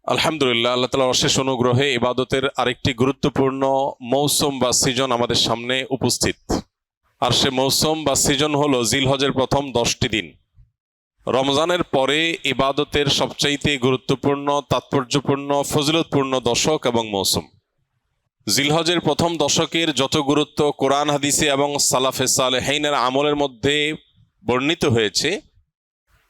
আলহামদুলিল্লাহ, আল্লাহ তাআলার অশেষ অনুগ্রহে ইবাদতের আরেকটি গুরুত্বপূর্ণ মৌসুম বা সিজন আমাদের সামনে উপস্থিত। আর সে মৌসুম বা সিজন হলো জিলহজের প্রথম 10টি দিন। রমজানের পরে ইবাদতের সবচাইতে গুরুত্বপূর্ণ, তাৎপর্যপূর্ণ, ফজিলতপূর্ণ দশক এবং মৌসুম। জিলহজের প্রথম দশকের যত গুরুত্ব কোরআন হাদিসে এবং সালাফে সালেহীনের আমলের মধ্যে বর্ণিত হয়েছে,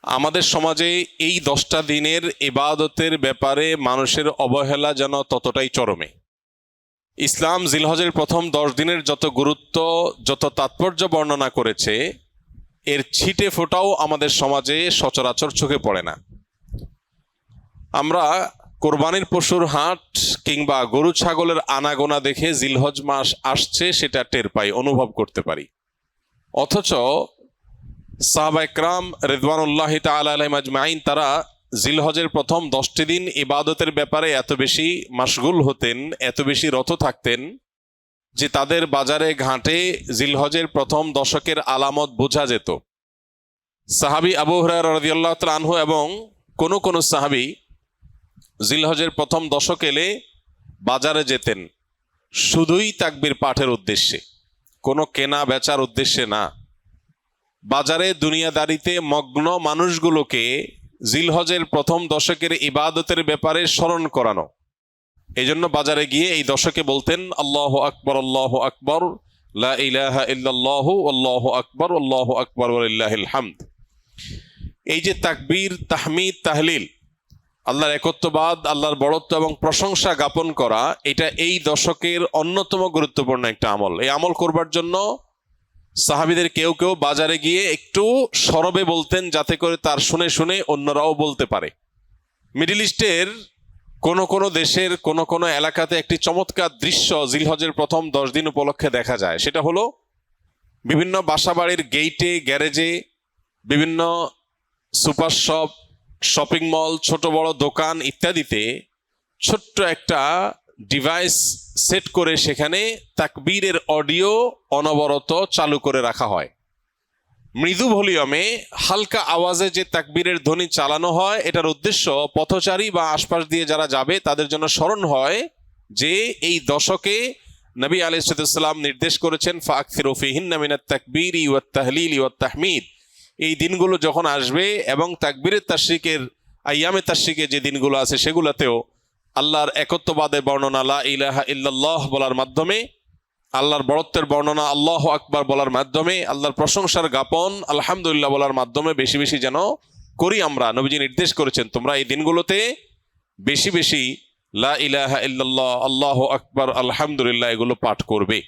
আমাদের সমাজে এই 10টা দিনের ইবাদতের ব্যাপারে মানুষের অবহেলা যেন ততটাই চরমে। ইসলাম জিলহজের প্রথম 10 দিনের যত গুরুত্ব, যত তাৎপর্য বর্ণনা করেছে, এর ছিটে ফোঁটাও আমাদের সমাজে সচরাচর চোখে পড়ে না। আমরা কোরবানির পশুর হাট কিংবা গরু ছাগলের আনাগোনা দেখে জিলহজ মাস আসছে সেটা টের পাই, অনুভব করতে পারি। অথচ সাহাবা ইকরাম রিদওয়ানুল্লাহি তাআলা আলাইহিম আজমাইন তারা জিলহজের প্রথম 10টি দিন ইবাদতের ব্যাপারে এত বেশি মাশগুল হতেন, এত বেশি রত থাকতেন যে তাদের বাজারে ঘাটে জিলহজের প্রথম দশকের আলামত বোঝা যেত। সাহাবী আবু হুরায়রা রাদিয়াল্লাহু তাআলা আনহু এবং কোন সাহাবী জিলহজের প্রথম দশক এলে বাজারে যেতেন শুধুই তাকবীর পাঠের উদ্দেশ্যে, কোনো কেনা বেচার উদ্দেশ্যে না। বাজারে দুনিয়াদারিতে মগ্ন মানুষগুলোকে জিলহজের প্রথম দশকের ইবাদতের ব্যাপারে স্মরণ করানো। এই জন্য বাজারে গিয়ে এই দশকে বলতেন আল্লাহু আকবার, আল্লাহু আকবার, লা ইলাহা ইল্লাল্লাহু, আল্লাহু আকবার, আল্লাহু আকবার ওয়া লিল্লাহিল হামদ। এই যে তাকবীর, তাহমিদ, তাহলিল, আল্লাহর একত্ববাদ, আল্লাহর বড়ত্ব এবং প্রশংসা জ্ঞাপন করা, এটা এই দশকের অন্যতম গুরুত্বপূর্ণ একটা আমল। এই আমল করবার জন্য সাহাবীদের কেউ কেউ বাজারে গিয়ে একটু সরবে বলতেন, যাতে করে তার শুনে শুনে অন্যরাও বলতে পারে। মিডল ইস্টের কোন দেশের কোন এলাকাতে একটি চমৎকার দৃশ্য জিলহজের প্রথম 10 দিন উপলক্ষে দেখা যায়। সেটা হলো বিভিন্ন বাসাবাড়ির গেইটে, গ্যারেজে, বিভিন্ন সুপার শপ, শপিং মল, ছোট বড় দোকান ইত্যাদিতে ছোট্ট একটা ডিভাইস সেট করে সেখানে তাকবীরের অডিও অনবরত চালু করে রাখা হয়। মৃদু ভলিউমে হালকা আওয়াজে যে তাকবীরের ধ্বনি চালানো হয়, এটার উদ্দেশ্য পথচারী বা আশপাশ দিয়ে যারা যাবে তাদের জন্য স্মরণ হয় যে এই দশকে নবী আলাইহিস সালাম নির্দেশ করেছেন ফাকসিরু ফিহিন্না মিনাত তাকবীরি ওয়াত তাহলিলি ওয়াত তাহমিদ। এই দিনগুলো যখন আসবে এবং তাকবীরের তাশরিকের আইয়ামে তাশরিকে যে দিনগুলো আছে সেগুলোতেও আল্লাহর একত্ববাদের বর্ণনা লা ইলাহা ইল্লাল্লাহ বলার মাধ্যমে, আল্লাহর বড়ত্বের বর্ণনা আল্লাহু আকবার বলার মাধ্যমে, আল্লাহর প্রশংসার জ্ঞাপন আলহামদুলিল্লাহ বলার মাধ্যমে বেশি বেশি যেন করি আমরা। নবীজি নির্দেশ করেছেন তোমরা এই দিনগুলোতে বেশি বেশি লা ইলাহা ইল্লাল্লাহ, আল্লাহু আকবার, আলহামদুলিল্লাহ এগুলো পাঠ করবে।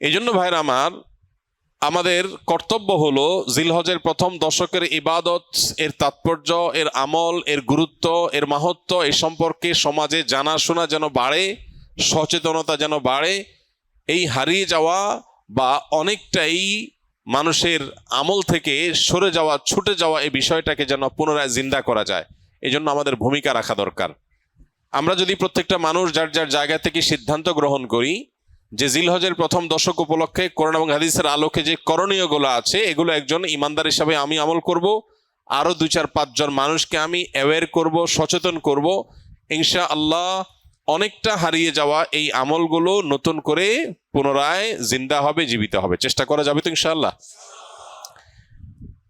এই জন্য ভাইরা আমার, আমাদের কর্তব্য হলো জিলহজের প্রথম দশকের ইবাদত, এর তাৎপর্য, এর আমল, এর গুরুত্ব, এর মাহাত্ম্য এই সম্পর্কে সমাজে জানাশোনা যেন বাড়ে, সচেতনতা যেন বাড়ে। এই হারিয়ে যাওয়া বা অনেকটাই মানুষের আমল থেকে সরে যাওয়া, ছুটে যাওয়া এই বিষয়টাকে যেন পুনরায় জিন্দা করা যায়, এই জন্য আমাদের ভূমিকা রাখা দরকার। আমরা যদি প্রত্যেকটা মানুষ যার যার জায়গা থেকে সিদ্ধান্ত গ্রহণ করি যে জিলহজের প্রথম দশক উপলক্ষে কোরআন এবং হাদিসের আলোকে যে করণীয়গুলো আছে এগুলো একজন ইমানদার হিসাবে আমি আমল করব, আরো 2-4-5 জন মানুষকে আমি অ্যাওয়্যার করব, সচেতন করব, ইনশাআল্লাহ অনেকটা হারিয়ে যাওয়া এই আমলগুলো নতুন করে পুনরায় জিন্দা হবে, জীবিত হবে। চেষ্টা করা যাবে তো ইনশাআল্লাহ?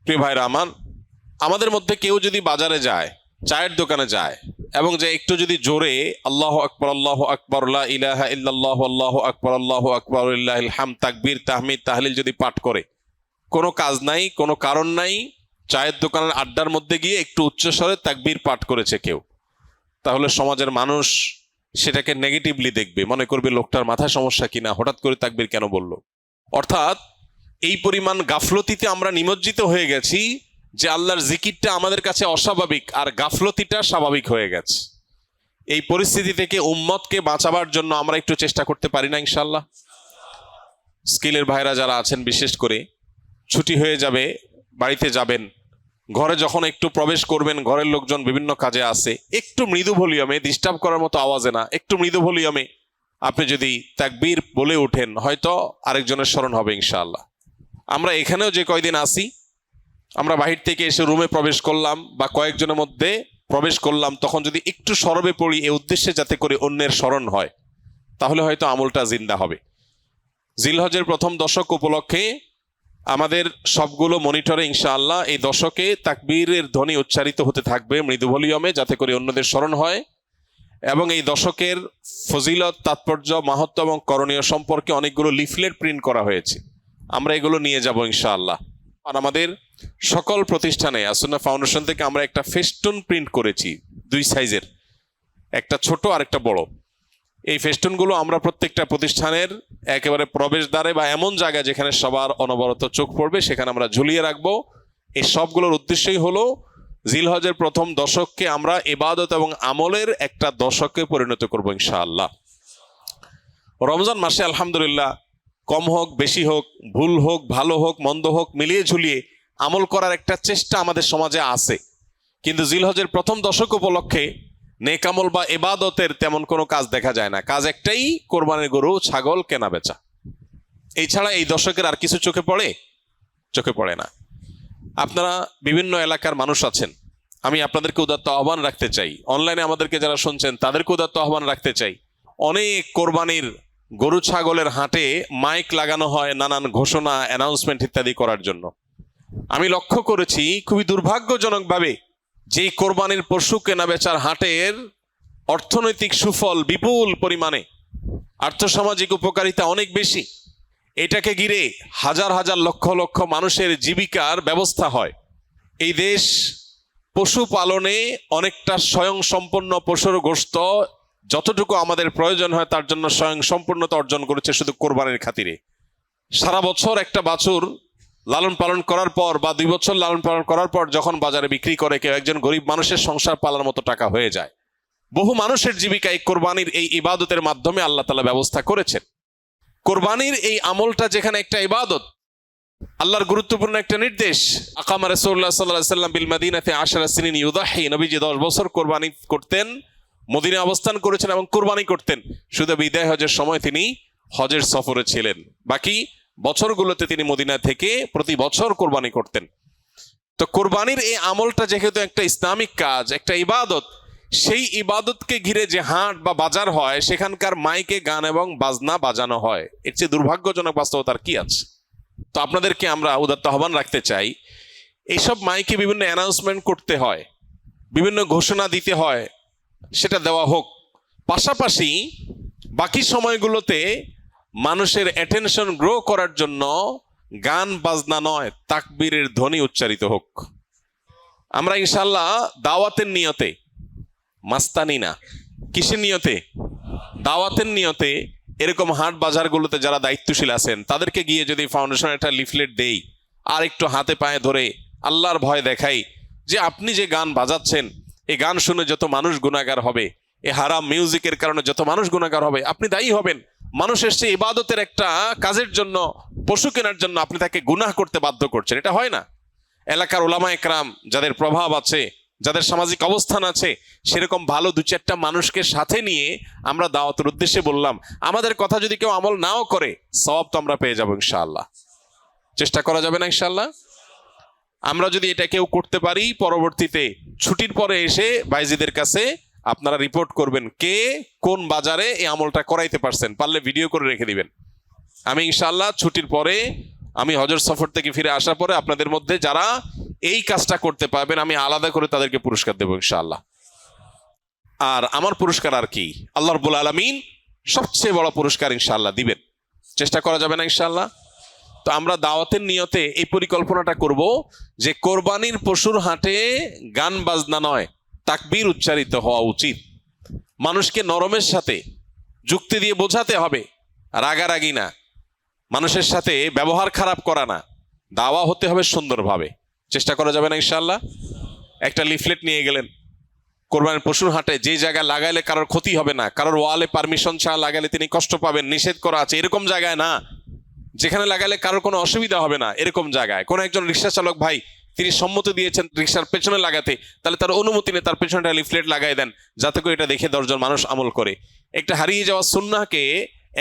প্রিয় ভাইরা আমার, আমাদের মধ্যে কেউ যদি বাজারে যায়, চায়ের দোকানে যায় এবং যে একটু যদি জোরে আল্লাহু আকবার, আল্লাহু আকবার, লা ইলাহা ইল্লাল্লাহু, আল্লাহু আকবার, আল্লাহু আকবার ওয়া লিল্লাহিল হামদ, তাকবীর, তাহমিদ, তাহলিল যদি পাঠ করে, কোনো কাজ নাই, কোনো কারণ নাই, চায়ের দোকানের আড্ডার মধ্যে গিয়ে একটু উচ্চস্বরে তাকবীর পাঠ করেছে কেউ, তাহলে সমাজের মানুষ সেটাকে নেগেটিভলি দেখবে, মনে করবে লোকটার মাথায় সমস্যা কিনা, হঠাৎ করে তাকবীর কেন বলল। অর্থাৎ এই পরিমাণ গাফলতিতে আমরা নিমজ্জিত হয়ে গেছি যে আল্লাহর জিকিরটা আমাদের কাছে অস্বাভাবিক আর গাফলতিটা স্বাভাবিক হয়ে গেছে। এই পরিস্থিতি থেকে উম্মতকে বাঁচাবার জন্য আমরা একটু চেষ্টা করতে পারি না ইনশাআল্লাহ? স্কিলের ভাইরা যারা আছেন, বিশেষ করে ছুটি হয়ে যাবে, বাড়িতে যাবেন, ঘরে যখন একটু প্রবেশ করবেন, ঘরের লোকজন বিভিন্ন কাজে আছে, একটু মৃদু ভলিউমে, ডিস্টার্ব করার মতো আওয়াজে না, একটু মৃদু ভলিউমে আপনি যদি তাকবীর বলে ওঠেন, হয়তো আরেকজনের স্মরণ হবে ইনশাআল্লাহ। আমরা এখানেও যে কয়দিন আসি, আমরা বাহির থেকে এসে রুমে প্রবেশ করলাম বা কয়েকজনের মধ্যে প্রবেশ করলাম তখন যদি একটু সরবে পড়ি এই উদ্দেশ্যে যাতে করে অন্যের স্মরণ হয়, তাহলে হয়তো আমলটা জিন্দা হবে। জিলহজের প্রথম দশক উপলক্ষে আমাদের সবগুলো মনিটরে ইনশাআল্লাহ এই দশকে তাকবীরের ধ্বনি উচ্চারিত হতে থাকবে মৃদু ভলিউমে, যাতে করে অন্যদের স্মরণ হয়। এবং এই দশকের ফজিলত, তাৎপর্য, মাহাত্ম্য এবং করণীয় সম্পর্কে অনেকগুলো লিফলেট প্রিন্ট করা হয়েছে, আমরা এগুলো নিয়ে যাব ইনশাআল্লাহ। আর আমাদের সকল প্রতিষ্ঠানে আসুন্নাহ ফাউন্ডেশন থেকে আমরা একটা ফেস্টুন প্রিন্ট করেছি, 2 সাইজের, একটা ছোট আর একটা বড়। এই ফেস্টুনগুলো আমরা প্রত্যেকটা প্রতিষ্ঠানের একেবারে প্রবেশদ্বারে বা এমন জায়গায় যেখানে সবার অনবরত চোখ পড়বে সেখানে আমরা ঝুলিয়ে রাখবো। এই সবগুলোর উদ্দেশ্যই হলো জিলহজের প্রথম দশককে আমরা ইবাদত এবং আমলের একটা দশকে পরিণত করবো ইনশাআল্লাহ। রমজান মাসে আলহামদুলিল্লাহ কম হোক বেশি হোক, ভুল হোক ভালো হোক মন্দ হোক, মিলিয়ে ঝুলিয়ে আমল করার একটা চেষ্টা আমাদের সমাজে আছে। কিন্তু জিলহজের প্রথম দশক উপলক্ষে নেক আমল বা ইবাদতের তেমন কোনো কাজ দেখা যায় না। কাজ একটাই, কোরবানির গরু ছাগল কেনা বেচা। এই ছাড়া এই দশকের আর কিছু চোখে পড়ে? চোখে পড়ে না। আপনারা বিভিন্ন এলাকার মানুষ আছেন, আমি আপনাদেরকে উদাত্ত আহ্বান রাখতে চাই, অনলাইনে আমাদেরকে যারা শুনছেন তাদেরকে উদাত্ত আহ্বান রাখতে চাই। অনেক কোরবানির গরু ছাগলের হাটে মাইক লাগানো হয় নানান ঘোষণা, অ্যানাউন্সমেন্ট ইত্যাদি করার জন্য। আমি লক্ষ্য করেছি খুবই দুর্ভাগ্যজনকভাবে যে কোরবানির পশু কেনা বেচার হাটের অর্থনৈতিক সুফল বিপুল পরিমাণে, আর্থসামাজিক উপকারিতা অনেক বেশি, এটাকে ঘিরে হাজার হাজার লক্ষ লক্ষ মানুষের জীবিকার ব্যবস্থা হয়। এই দেশ পশু পালনে অনেকটা স্বয়ং সম্পন্ন, পশুর গোশত যতটুকু আমাদের প্রয়োজন হয় তার জন্য স্বয়ং সম্পূর্ণতা অর্জন করেছে শুধু কোরবানির খাতিরে। সারা বছর একটা বাছুর লালন পালন করার পর বা 2 বছর লালন পালন করার পর যখন বাজারে বিক্রি করে, কেউ একজন গরিব মানুষের সংসার পালার মতো টাকা হয়ে যায়। বহু মানুষের জীবিকা এই কোরবানির এই ইবাদতের মাধ্যমে আল্লাহ তাআলা ব্যবস্থা করেছেন। কোরবানির এই আমলটা যেখানে একটা ইবাদত, আল্লাহর গুরুত্বপূর্ণ একটা নির্দেশ। আকামা রাসূলুল্লাহ সাল্লাল্লাহু আলাইহি ওয়াসাল্লাম বিল মাদিনাতে 10 সিনিন ইউদাহি, নবীজি 10 বছর কোরবানি করতেন, মদিনায় অবস্থান করেছেন এবং কোরবানি করতেন। শুধু বিদায় হজের সময় তিনি হজের সফরে ছিলেন, বাকি বছরগুলোতে তিনি মদিনা থেকে প্রতি বছর কোরবানি করতেন। তো কোরবানির এই আমলটা যেহেতু একটা ইসলামিক কাজ, একটা ইবাদত, সেই ইবাদতকে ঘিরে যে হাট বা বাজার হয় সেখানকার মাইকে গান এবং বাজনা বাজানো হয়, এর চেয়ে দুর্ভাগ্যজনক বাস্তবতার কি আছে? তো আপনাদেরকে আমরা উদাত্ত আহ্বান রাখতে চাই, এইসব মাইকে বিভিন্ন অ্যানাউন্সমেন্ট করতে হয়, বিভিন্ন ঘোষণা দিতে হয়, সেটা দেওয়া হোক। পাশাপাশি বাকি সময়গুলোতে মানুষের অ্যাটেনশন গ্রো করার জন্য গান বাজনা নয়, তাকবীরের ধ্বনি উচ্চারিত হোক। আমরা ইনশাআল্লাহ দাওয়াতের নিয়তে, মাস্তানি না, কিসের নিয়তে? দাওয়াতের নিয়তে এরকম হাট বাজারগুলোতে যারা দায়িত্বশীল আছেন তাদেরকে গিয়ে যদি ফাউন্ডেশন একটা লিফলেট দেই আর একটু হাতে পায়ে ধরে আল্লাহর ভয় দেখাই যে আপনি যে গান বাজাচ্ছেন, এই গান শুনে যত মানুষ গুনাহগার হবে, এই হারাম মিউজিকের কারণে যত মানুষ গুনাহগার হবে, আপনি দায়ী হবেন। মানুষ এসছে ইবাদতের একটা কাজের জন্য, পশু কেনার জন্য, আপনি তাকে গুনাহ করতে বাধ্য করছেন, এটা হয় না। এলাকার ওলামা একরাম যাদের প্রভাব আছে, যাদের সামাজিক অবস্থান আছে, সেরকম ভালো 2-4টা মানুষকে সাথে নিয়ে আমরা দাওয়াতের উদ্দেশ্যে বললাম। আমাদের কথা যদি কেউ আমল নাও করে, সওয়াব তো আমরা পেয়ে যাবো ইনশাআল্লাহ। চেষ্টা করা যাবে না ইনশাআল্লাহ? আমরা যদি এটা কেউ করতে পারি, পরবর্তীতে ছুটির পরে এসে ভাইজিদের কাছে আপনারা রিপোর্ট করবেন কে কোন বাজারে এই আমলটা করাইতে পারছেন, পারলে ভিডিও করে রেখে দিবেন। আমি ইনশাআল্লাহ ছুটির পরে, আমি হজের সফর থেকে ফিরে আসার পরে আপনাদের মধ্যে যারা এই কাজটা করতে পারবেন আমি আলাদা করে তাদেরকে পুরস্কার দেবো ইনশাআল্লাহ। আর আমার পুরস্কার আর কি, আল্লাহ রাব্বুল আলামিন সবচেয়ে বড় পুরস্কার ইনশাআল্লাহ দিবেন। চেষ্টা করা যাবে না ইনশাআল্লাহ? তো আমরা দাওয়াতের নিয়তে এই পরিকল্পনাটা করব যে কোরবানির পশুর হাটে গান বাজনা নয়, তাকবীর উচ্চারিত হওয়া উচিত। মানুষকে নরমের সাথে যুক্তি দিয়ে বোঝাতে হবে, রাগারাগি না, মানুষের সাথে ব্যবহার খারাপ করা না, দাওয়া হতে হবে সুন্দরভাবে। চেষ্টা করা যাবে না ইনশাআল্লাহ? একটা লিফলেট নিয়ে গেলেন কোরবানির পশুর হাটে, যে জায়গায় লাগাইলে কারোর ক্ষতি হবে না, কারোর ওয়ালে পারমিশন ছাড়া লাগালে তিনি কষ্ট পাবেন, নিষেধ করা আছে, এরকম জায়গায় না। যেখানে লাগালে কারোর কোনো অসুবিধা হবে না এরকম জায়গায়। কোনো একজন রিক্সা চালক ভাই তিনি সম্মতি দিয়েছেন রিক্সার পেছনে লাগাতে, তাহলে তার অনুমতি নিয়ে তার পেছনে লিফলেট লাগাই দেন, যাতে করে এটা দেখে 10 জন মানুষ আমল করে। একটা হারিয়ে যাওয়া সুন্নাহকে,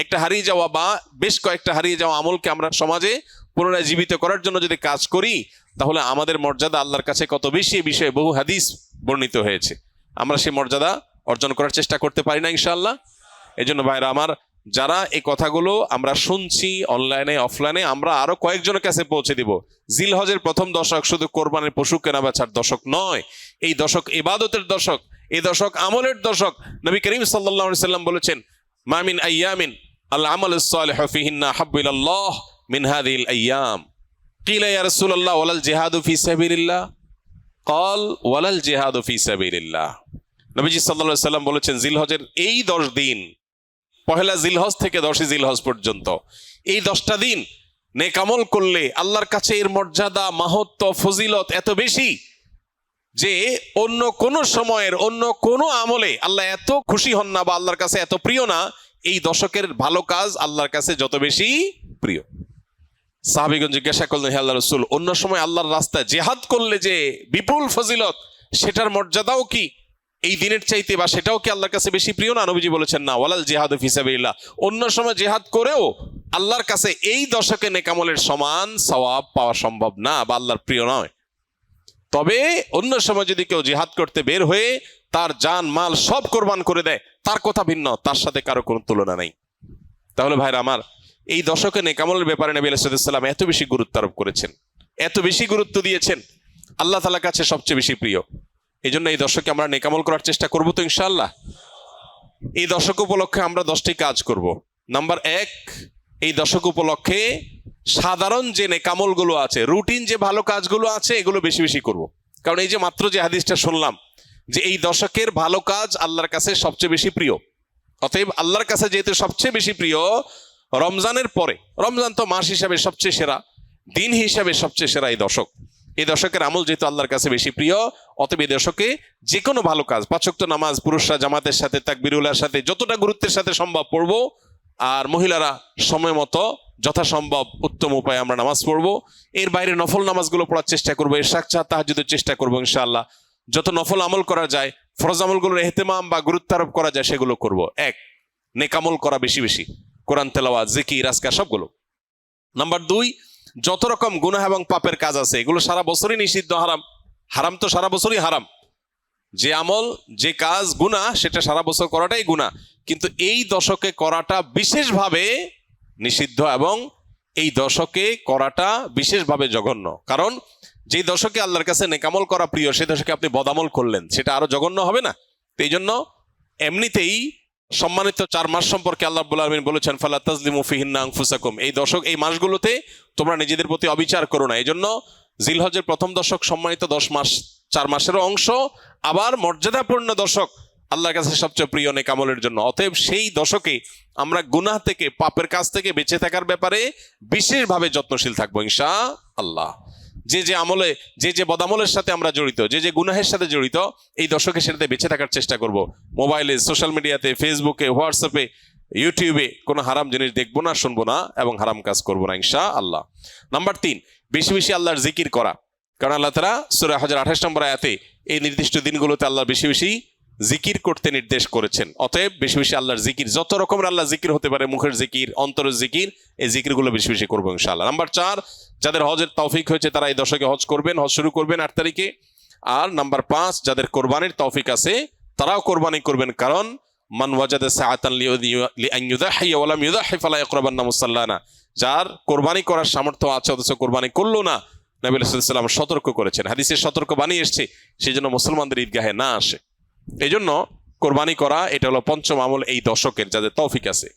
একটা হারিয়ে যাওয়া বা বেশ কয়েকটা হারিয়ে যাওয়া আমলকে আমরা সমাজে পুনরায় জীবিত করার জন্য যদি কাজ করি, তাহলে আমাদের মর্যাদা আল্লাহর কাছে কত বেশি। এই বিষয়ে বহু হাদিস বর্ণিত হয়েছে। আমরা সেই মর্যাদা অর্জন করার চেষ্টা করতে পারি না ইনশাআল্লাহ? এই জন্য ভাইরা আমার, যারা এই কথাগুলো আমরা শুনছি অনলাইনে অফলাইনে, আমরা আরো কয়েকজনের কাছে পৌঁছে দিব। জিলহজের প্রথম দশক শুধু কোরবানির পশু কেনা বেচার দশক নয়, এই দশক ইবাদতের দশক, এই দশক আমলের দশক। নবী করিম সাল্লাল্লাহু আলাইহি সাল্লাম বলেছেন, মা মিন আইয়ামিন আল আমালুস সালিহু ফিহিন্না হাব্বু ইলাল্লাহ মিন হাযিহিল আইয়াম। কিলা ইয়া রাসূলুল্লাহ ওয়ালাল জিহাদু ফি সাবিলিল্লাহ? ক্বাল ওয়ালাল জিহাদু ফি সাবিলিল্লাহ। নবীজি সাল্লাল্লাহু আলাইহি সাল্লাম বলেছেন, জিলহজের এই 10 দিন, পহেলা জিলহজ থেকে 10 জিলহজ পর্যন্ত, এই 10টা দিন নেক আমল করলে আল্লাহর কাছে এর মর্যাদা, মাহাত্ম্য, ফজিলত এত বেশি যে অন্য কোন সময়ের অন্য কোন আমলে আল্লাহ এত খুশি হন না বা আল্লাহর কাছে এত প্রিয় না। এই দশকের ভালো কাজ আল্লাহর কাছে যত বেশি প্রিয়। সাহাবীগণ জিজ্ঞাসা করলেন, হে আল্লাহর রাসূল, অন্য সময় আল্লাহর রাস্তায় জিহাদ করলে যে বিপুল ফজিলত, সেটার মর্যাদাও কি এই দিনের চাইতে বা সেটাও কি আল্লাহর কাছে বেশি প্রিয় না? নবীজি বলেছেন, না, ওয়ালাল জিহাদু ফি সাবিলিল্লাহ। অন্য সময় জিহাদ করেও আল্লাহর কাছে এই দশকে নেক আমলের সমান সওয়াব পাওয়া সম্ভব না বা আল্লাহর প্রিয় নয়। তবে অন্য সময় যদি কেউ জিহাদ করতে বের হয়ে তার জান মাল সব কোরবান করে দেয়, তার কথা ভিন্ন, তার সাথে কারো কোনো তুলনা নাই। তাহলে ভাইরা আমার, এই দশকে নেক আমলের ব্যাপারে নবী আলাইহিস সালাম এত বেশি গুরুত্ব আরোপ করেছেন, এত বেশি গুরুত্ব দিয়েছেন, আল্লাহ তাআলার কাছে সবচেয়ে বেশি প্রিয়। এই জন্য এই দশকে আমরা নেক আমল করার চেষ্টা করবো তো ইনশাআল্লাহ। এই দশক উপলক্ষে আমরা 10টি কাজ করব। নাম্বার 1, এই দশক উপলক্ষে সাধারণ যে নেক আমলগুলো আছে, রুটিন যে ভালো কাজগুলো আছে, এগুলো বেশি বেশি করব। কারণ এই যে মাত্র যে হাদিসটা শুনলাম যে এই দশকের ভালো কাজ আল্লাহর কাছে সবচেয়ে বেশি প্রিয়, অতএব আল্লাহর কাছে যেহেতু সবচেয়ে বেশি প্রিয়, রমজানের পরে, রমজান তো মাস হিসাবে সবচেয়ে সেরা, দিন হিসাবে সবচেয়ে সেরা এই দশক, এই দশকের আমল যেহেতু আল্লাহর কাছে বেশি প্রিয়, অতএব এই দশকে যে কোনো ভালো কাজ, 5 ওয়াক্ত নামাজ পুরুষরা জামাতের সাথে তাকবীরুল্লাহর সাথে যতটা গুরুত্বের সাথে সম্ভব পড়বো, আর মহিলারা সময় মতো যথাসম্ভব উত্তম উপায়ে আমরা নামাজ পড়বো। এর বাইরে নফল নামাজগুলো পড়ার চেষ্টা করবো, ইশরাক তাহাজ্জুদের চেষ্টা করবো ইনশাআল্লাহ। যত নফল আমল করা যায়, ফরজ আমলগুলোর ইহতিমাম বা গুরুত্ব আরোপ করা যায়, সেগুলো করব। 1, নেক আমল করা বেশি বেশি, কোরআন তেলাওয়াত, জিকির, আজকার সবগুলো। নাম্বার 2, যত রকম গুনাহ এবং পাপের কাজ আছে এগুলো সারা বছরই নিষিদ্ধ, হারাম। হারাম তো সারা বছরই হারাম। যে আমল, যে কাজ গুনাহ, সেটা সারা বছর করাটাই গুনাহ, কিন্তু এই দশকে করাটা বিশেষভাবে নিষিদ্ধ এবং এই দশকে করাটা বিশেষভাবে জঘন্য। কারণ যে দশকে আল্লাহর কাছে নেক আমল করা প্রিয়, সেই দশকে আপনি বদামল করলেন, সেটা আরো জঘন্য হবে না? তো এই জন্য এমনিতেই সম্মানিত 4 মাস সম্পর্কে আল্লাহ রাব্বুল আলামিন বলেছেন, ফালা তাজলিমু ফিহিন্না আনফুসাকুম, এই দশক, এই মাসগুলোতে তোমরা নিজেদের প্রতি অবিচার করো না। এই জন্য জিলহজের প্রথম দশক সম্মানিত 10 মাস, 4 মাসেরও অংশ, আবার মর্যাদাপূর্ণ দশক, আল্লাহর কাছে সবচেয়ে প্রিয় নেক আমলের জন্য। অতএব সেই দশকে আমরা গুনাহ থেকে, পাপের কাজ থেকে বেঁচে থাকার ব্যাপারে বিশেষভাবে যত্নশীল থাকবো ইনশাআল্লাহ। যে যে আমলে, যে যে বদামলের সাথে আমরা জড়িত, যে যে গুনাহের সাথে জড়িত, এই দশকে সেটাতে বেঁচে থাকার চেষ্টা করব। মোবাইলে, সোশ্যাল মিডিয়াতে, ফেসবুকে, হোয়াটসঅ্যাপে, ইউটিউবে কোনো হারাম জিনিস দেখবো না, শুনবো না এবং হারাম কাজ করবো না ইনশাআল্লাহ। নাম্বার 3, বেশি বেশি আল্লাহর জিকির করা। কারণ আল্লাহ তাআলা সূরা হজের 28 নম্বর আয়াতে এই নির্দিষ্ট দিনগুলোতে আল্লাহ বেশি বেশি জিকির করতে নির্দেশ করেছেন। অতএব বেশি বেশি আল্লাহর জিকির, যত রকমের আল্লাহ জিকির হতে পারে, মুখের জিকির, অন্তরের জিকির, এই জিকিরগুলো বেশি বেশি করবো ইনশাআল্লাহ। নাম্বার 4, যাদের হজের তৌফিক হয়েছে তারা এই দশকে হজ করবেন, হজ শুরু করবেন 8 তারিখে। আর নাম্বার 5, যাদের কোরবানির তৌফিক আছে তারাও কোরবানি করবেন, কারণ মান ওয়াজাদা সাআতান লিআন ইউযাহিয়া ওয়া লাম ইউযাহি ফালা ইয়াকরাবান্না মুসাল্লানা, যার কোরবানি করার সামর্থ্য আছে অথচ কোরবানি করলো না, নবী সাল্লাল্লাহু আলাইহি ওয়াসাল্লাম সতর্ক করেছেন, হাদিসে সতর্ক বাণী এসেছে, সেই জন্য মুসলমানদের ঈদগাহে না আসে। এই জন্য কোরবানি করা, এটা হলো 5ম আমল এই দশকের, যাদের তৌফিক আছে।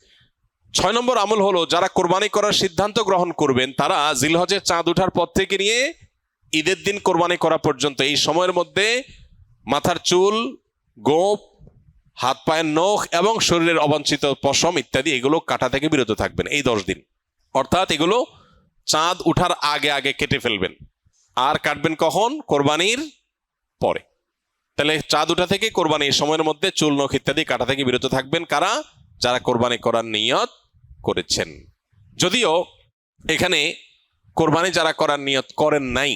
6 নম্বর আমল হলো, যারা কোরবানি করার সিদ্ধান্ত গ্রহণ করবেন তারা জিলহজের চাঁদ ওঠার পর থেকে নিয়ে ঈদের দিন কোরবানি করা পর্যন্ত এই সময়ের মধ্যে মাথার চুল, গোঁফ, হাত পায়ের নখ এবং শরীরের অবাঞ্ছিত পশম ইত্যাদি এগুলো কাটা থেকে বিরত থাকবেন এই 10 দিন। অর্থাৎ এগুলো চাঁদ উঠার আগে আগে কেটে ফেলবেন। আর কাটবেন কখন? কোরবানির পরে। তাহলে চাঁদ উঠা থেকে কোরবানি এই সময়ের মধ্যে চুল, নখ ইত্যাদি কাটা থেকে বিরত থাকবেন কারা? যারা কোরবানি করার নিয়ত করেছেন। যদিও এখানে কোরবানি যারা করার নিয়ত করেন নাই,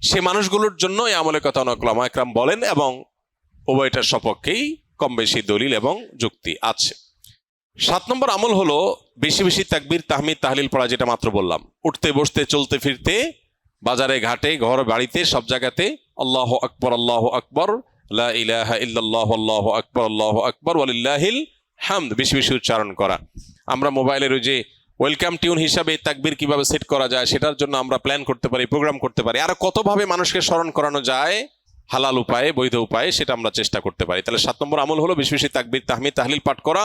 সে মানুষগুলোর জন্য এই আমলের কথা অনেক উলামা ইকরাম বলেন এবং উভয়টার সপক্ষেই কম বেশি দলিল এবং যুক্তি আছে। 7 নম্বর আমল হলো বেশি বেশি তাকবীর, তাহমিদ, তাহলিল পড়া, যেটা মাত্র বললাম। উঠতে বসতে, চলতে ফিরতে, বাজারে ঘাটে, ঘর বাড়িতে, সব জায়গাতে আল্লাহু আকবার, আল্লাহু আকবার, লা ইলাহা ইল্লাল্লাহু আল্লাহু আকবার ওয়ালিল্লাহিল হামদ বেশি বেশি উচ্চারণ করা। আমরা মোবাইলের ওই যে ওয়েলকাম টিউন হিসাবে তাকবীর কিভাবে সেট করা যায় সেটার জন্য আমরা প্ল্যান করতে পারি, প্রোগ্রাম করতে পারি। আর কতভাবে মানুষকে স্মরণ করানো যায় হালাল উপায়ে, বৈধ উপায়ে, সেটা আমরা চেষ্টা করতে পারি। তাহলে 7 নম্বর আমল হলো বেশি বেশি তাকবীর, তাহমিদ, তাহলিল পাঠ করা।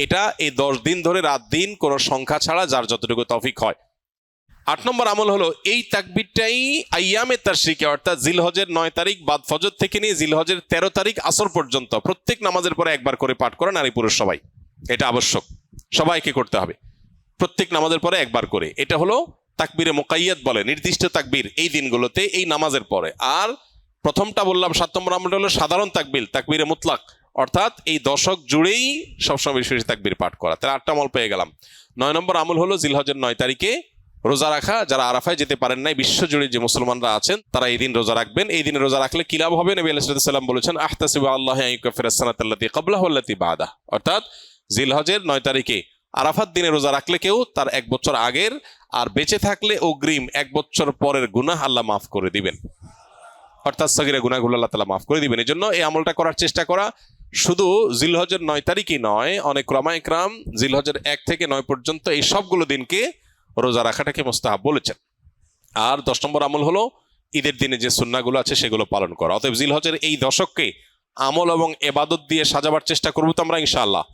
এটা এই 10 দিন ধরে রাত দিন কোনো সংখ্যা ছাড়া যার যতটুকু তৌফিক হয়। 8 নম্বর আমল হলো এই তাকবীরটাই আইয়ামে তাশরিকে অর্থাৎ জিলহজের 9 তারিখ বাদ ফজর থেকে নিয়ে জিলহজের 13 তারিখ আসর পর্যন্ত প্রত্যেক নামাজের পরে একবার করে পাঠ করা, নারী পুরুষ সবাই। এটা আবশ্যক, সবাইকে করতে হবে প্রত্যেক নামাজের পরে একবার করে। এটা হলো তাকবীরে মুকাইয়াদ বলে, নির্দিষ্ট তাকবীর এই দিনগুলোতে এই নামাজের পরে। আর প্রথমটা বললাম 7 নম্বর আমলটা হলো সাধারণ তাকবীর, তাকবীরে মুতলাক, অর্থাৎ এই দশক জুড়েই সবসময় বেশি বেশি তাকবীর পাঠ করা। তাহলে 8টা আমল পেয়ে গেলাম। 9 নম্বর আমল হলো জিলহজের 9 তারিখে রোজা রাখা। যারা আরাফায় যেতে পারেন নাই, বিশ্বজুড়ে যে মুসলমানরা আছেন তারা এই দিন রোজা রাখবেন। এই দিনে রোজা রাখলে কি লাভ হবে? নবী আলাইহিস সালাম বলেছেন, আহতাসিবু আল্লাহ আন ইউকাফিরাস সানাতাল্লাতী ক্বাবলাহু ওয়াল্লাতী বা'দাহ। অর্থাৎ জিলহজের 9 তারিখে আরাফাত দিনে রোজা রাখলে কেউ তার 1 বছর আগের আর বেঁচে থাকলে অগ্রিম 1 বছর পরের গুনাহ আল্লাহ মাফ করে দিবেন। অর্থাৎ সগীরা গুনাহগুলো আল্লাহ তাআলা মাফ করে দিবেন। এই জন্য এই আমলটা করার চেষ্টা করা। শুধু জিলহজের 9 তারিখই নয়, অনেক উলামা ইকরাম জিলহজের 1 থেকে 9 পর্যন্ত এই সবগুলো দিনকে রোজা রাখাটাকে মুস্তাহাব বলেছেন। আর 10 নম্বর আমল হলো ঈদের দিনে যে সুন্নাহগুলো আছে সেগুলো পালন করা। অতএব জিলহজের এই দশককে আমল এবং ইবাদত দিয়ে সাজাবার চেষ্টা করব তো আমরা ইনশাআল্লাহ।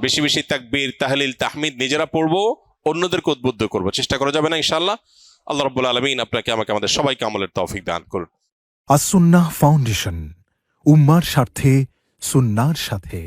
বেশি বেশি তাকবীর, তাহলিল, তাহমিদ নিজেরা পড়বো, অন্যদেরকে উদ্বুদ্ধ করব, চেষ্টা করা যাবে না ইনশাআল্লাহ। আল্লাহ রাব্বুল আলামিন আপনাকে আমাকে আমাদের সবাইকে আমলের তৌফিক দান করুন। আসুন্নাহ ফাউন্ডেশন, উম্মার স্বার্থে সুন্নাহর সাথে।